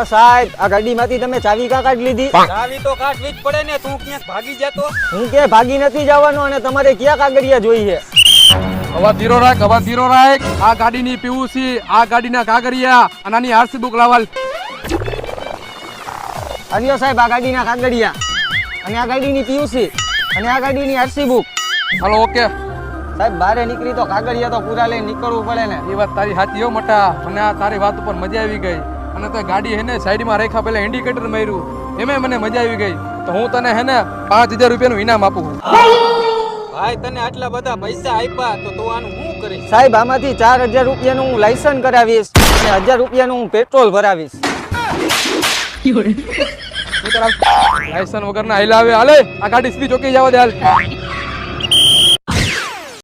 સાહેબ આ ગાડીમાંથી તમે ચાવી કા કાઢી લીધી? ચાવી તો કાઢવી જ પડે ને, તું ક્યાંક ભાગી જતો. હું કે ભાગી નથી જવાનો અને તમારે ક્યાં કાગળિયા જોઈએ? અવાજ ધીરો રાખ, અવાજ ધીરો રાખ. આ ગાડીની પીયુસી, આ ગાડીના કાગળિયા અને આની આરસી બુક લાવાલ. આવ્યો સાહેબ આ ગાડીના કાગળિયા અને આ ગાડીની પીયુસી અને આ ગાડીની આરસી બુક. Hello okay. સાહેબ બારે નીકળી તો કાગળિયા તો પૂરા લઈને નીકળવું પડે ને. એ વાત તારી સાચી હો મોટા, મને આ તારી વાત ઉપર મજા આવી ગઈ. અને તો ગાડી હે ને સાઈડમાં રેખા પેલા ઇન્ડિકેટર માર્યું, એમાં મને મજા આવી ગઈ. તો હું તને હે ને 5000 રૂપિયાનું ઇનામ આપું. ભાઈ તને આટલા બધા પૈસા આપ્યા તો તું આનું શું કરીશ? સાહેબ આમાંથી 4000 રૂપિયાનું હું લાયસન્સ કરાવીશ અને 1000 રૂપિયાનું હું પેટ્રોલ ભરાવીશ. લાયસન્સ વગરના હાલે આવે, હાલે આ ગાડી સીધી ચોકી જવા દે હાલ.